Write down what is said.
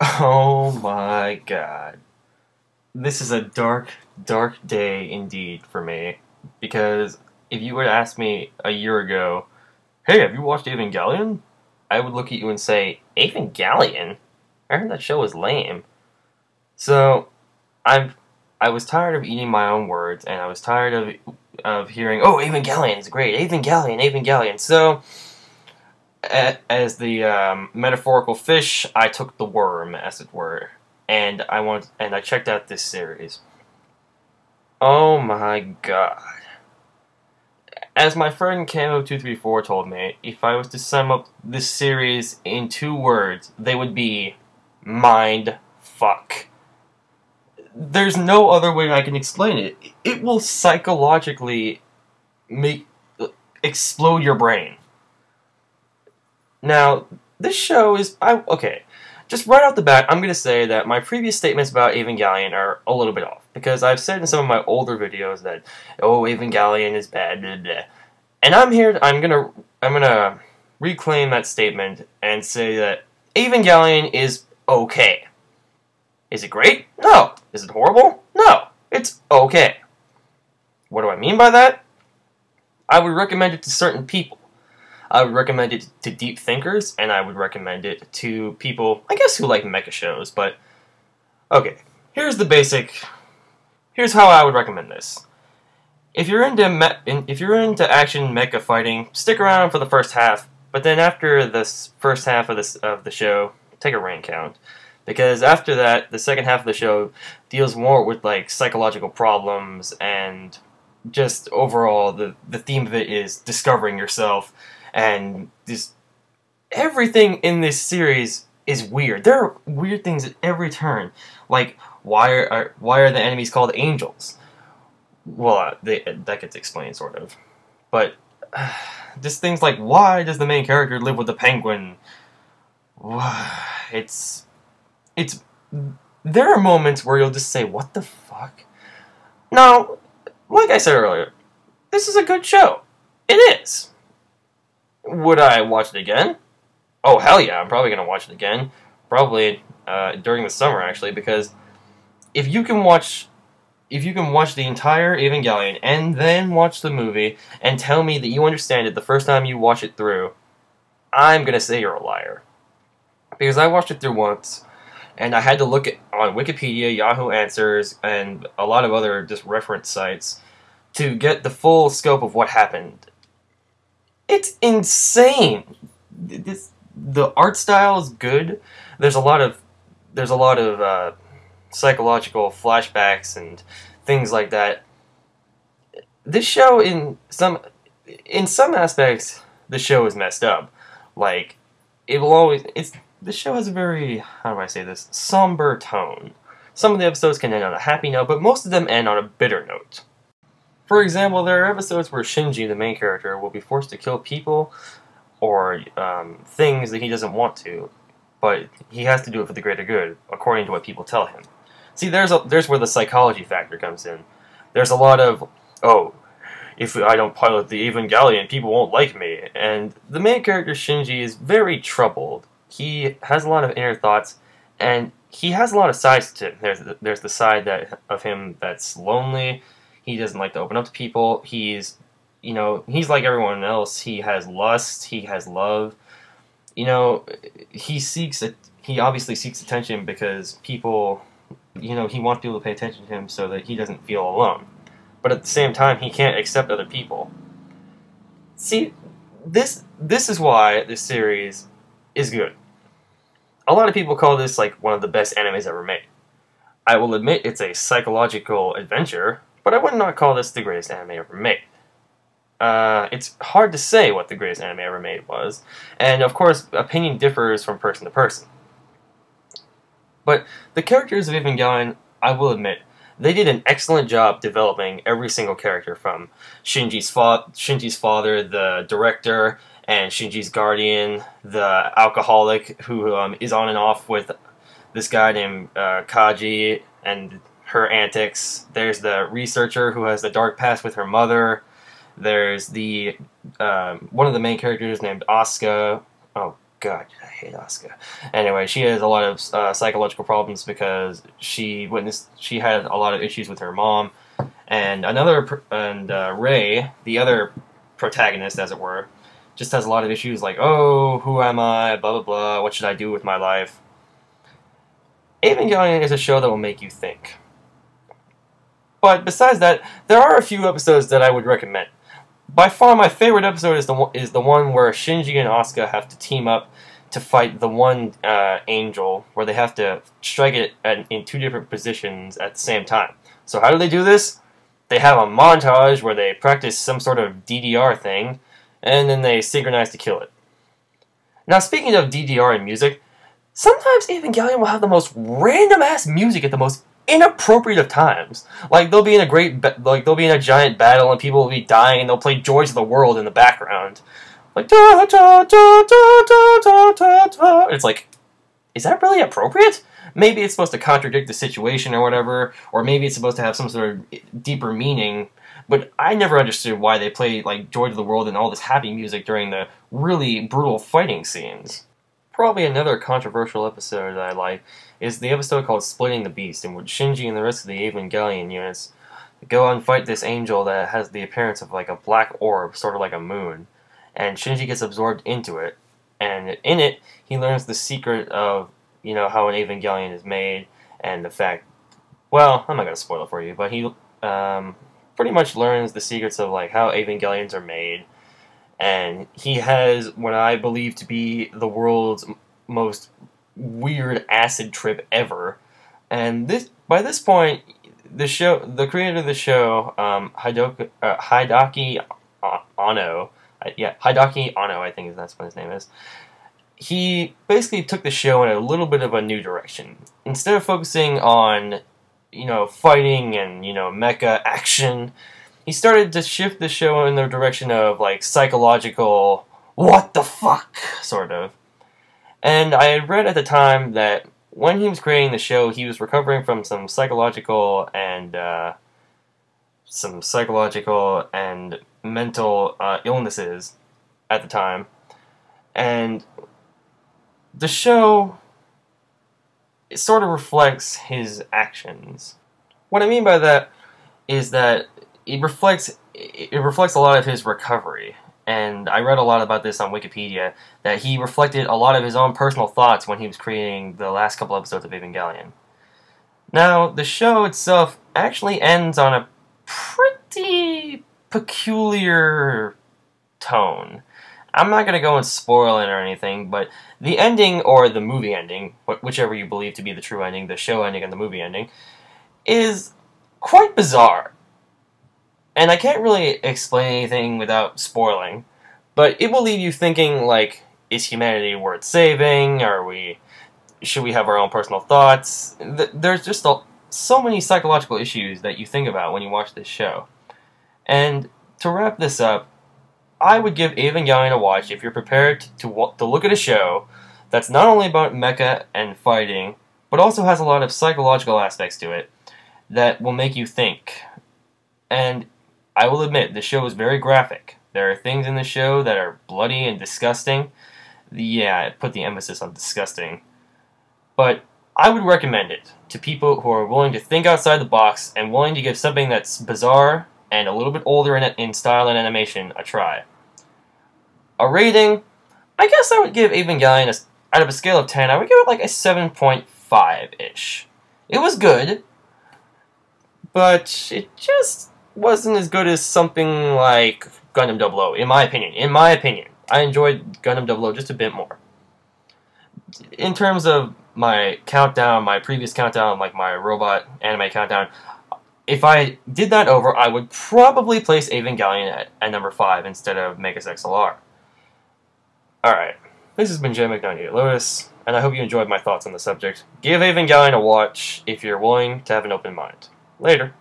Oh my god. This is a dark, dark day indeed for me. Because if you would ask me a year ago, hey, have you watched Evangelion? I would look at you and say, Evangelion? I heard that show was lame. So, I'm I was tired of eating my own words, and I was tired of hearing, oh, Evangelion is great, Evangelion, Evangelion. So, as the metaphorical fish, I took the worm, as it were, and I checked out this series. Oh my god! As my friend Camo234 told me, if I was to sum up this series in 2 words, they would be mind fuck. There's no other way I can explain it. It will psychologically make explode your brain. Now, this show is... okay, just right off the bat, I'm going to say that my previous statements about Evangelion are a little bit off. Because I've said in some of my older videos that, oh, Evangelion is bad, blah, blah. And I'm gonna reclaim that statement and say that Evangelion is okay. Is it great? No. Is it horrible? No. It's okay. What do I mean by that? I would recommend it to certain people. I would recommend it to deep thinkers, and I would recommend it to people, I guess, who like mecha shows, but... okay, here's how I would recommend this. If you're into action mecha fighting, stick around for the first half, but then after this first half of the show, take a rank count. Because after that, the second half of the show deals more with, like, psychological problems, and just overall, the theme of it is discovering yourself. And just everything in this series is weird. There are weird things at every turn. Like, why are the enemies called angels? Well, that gets explained, sort of. But just things like, why does the main character live with the penguin? It's there are moments where you'll just say, what the fuck? Now, like I said earlier, this is a good show. It is. Would I watch it again? Oh, hell yeah, I'm probably going to watch it again. Probably during the summer, actually, because if you can watch the entire Evangelion and then watch the movie and tell me that you understand it the first time you watch it through, I'm going to say you're a liar. Because I watched it through once, and I had to look on Wikipedia, Yahoo Answers, and a lot of other just reference sites to get the full scope of what happened. It's insane. The art style is good. There's a lot of psychological flashbacks and things like that. This show, in some aspects, the show is messed up. Like, this show has a very, how do I say this, somber tone. Some of the episodes can end on a happy note, but most of them end on a bitter note. For example, there are episodes where Shinji, the main character, will be forced to kill people or things that he doesn't want to, but he has to do it for the greater good, according to what people tell him. See, there's where the psychology factor comes in. There's a lot of, oh, if I don't pilot the Evangelion, people won't like me. And the main character, Shinji, is very troubled. He has a lot of inner thoughts, and he has a lot of sides to him. There's the side of him that's lonely. He doesn't like to open up to people. He's like everyone else. He has lust. He has love. He obviously seeks attention because people, he wants people to pay attention to him so that he doesn't feel alone. But at the same time, he can't accept other people. See, this is why this series is good. A lot of people call this like one of the best animes ever made. I will admit it's a psychological adventure, but I would not call this the greatest anime ever made. It's hard to say what the greatest anime ever made was, and of course, opinion differs from person to person. But the characters of Evangelion, I will admit, they did an excellent job developing every single character, from Shinji's father, the director, and Shinji's guardian, the alcoholic who is on and off with this guy named Kaji, and her antics. There's the researcher who has the dark past with her mother. There's the one of the main characters named Asuka. Oh God, I hate Asuka. Anyway, she has a lot of psychological problems because she had a lot of issues with her mom, and Rei, the other protagonist, as it were, just has a lot of issues like, oh, who am I, blah blah blah, what should I do with my life? Evangelion is a show that will make you think. But besides that, there are a few episodes that I would recommend. By far, my favorite episode is the one where Shinji and Asuka have to team up to fight the one angel, where they have to strike it in two different positions at the same time. So how do they do this? They have a montage where they practice some sort of DDR thing, and then they synchronize to kill it. Now, speaking of DDR and music, sometimes Evangelion will have the most random-ass music at the most inappropriate of times. Like they'll be in a giant battle and people will be dying and they'll play Joys of the World in the background. Like da da da da da da da da. It's like, is that really appropriate? Maybe it's supposed to contradict the situation or whatever, or maybe it's supposed to have some sort of deeper meaning, but I never understood why they play like Joys of the World and all this happy music during the really brutal fighting scenes. Probably another controversial episode that I like is the episode called Splitting the Beast, in which Shinji and the rest of the Evangelion units go and fight this angel that has the appearance of like a black orb, sort of like a moon. And Shinji gets absorbed into it, and in it, he learns the secret of, you know, how an Evangelion is made, and the fact, well, I'm not going to spoil it for you, but he pretty much learns the secrets of like how Evangelions are made. And he has what I believe to be the world's most weird acid trip ever. And by this point, the creator of the show, Hideaki Anno, Hideaki Anno, I think that's what his name is. He basically took the show in a little bit of a new direction. Instead of focusing on, you know, fighting and, you know, mecha action, he started to shift the show in the direction of, like, psychological, what the fuck, sort of. And I had read at the time that when he was creating the show, he was recovering from some psychological and mental illnesses at the time. And the show, it sort of reflects his actions. What I mean by that is that it reflects a lot of his recovery, and I read a lot about this on Wikipedia, that he reflected a lot of his own personal thoughts when he was creating the last couple episodes of Evangelion. Now, the show itself actually ends on a pretty peculiar tone. I'm not going to go and spoil it or anything, but the ending, or the movie ending, whichever you believe to be the true ending, the show ending and the movie ending, is quite bizarre. And I can't really explain anything without spoiling, but it will leave you thinking, like, is humanity worth saving? Should we have our own personal thoughts? There's just so many psychological issues that you think about when you watch this show. And to wrap this up, I would give Evangelion a watch if you're prepared to look at a show that's not only about mecha and fighting, but also has a lot of psychological aspects to it that will make you think. And I will admit, the show is very graphic. There are things in the show that are bloody and disgusting. Yeah, I put the emphasis on disgusting. But I would recommend it to people who are willing to think outside the box and willing to give something that's bizarre and a little bit older in style and animation a try. A rating, I guess I would give Evangelion, out of a scale of 10, I would give it like a 7.5-ish. It was good, but it just wasn't as good as something like Gundam 00, in my opinion. I enjoyed Gundam 00 just a bit more. In terms of my countdown, my previous countdown, like my robot anime countdown, if I did that over, I would probably place Evangelion at number 5 instead of Megas XLR. Alright, this has been J-Mac98 Lotus, and I hope you enjoyed my thoughts on the subject. Give Evangelion a watch if you're willing to have an open mind. Later.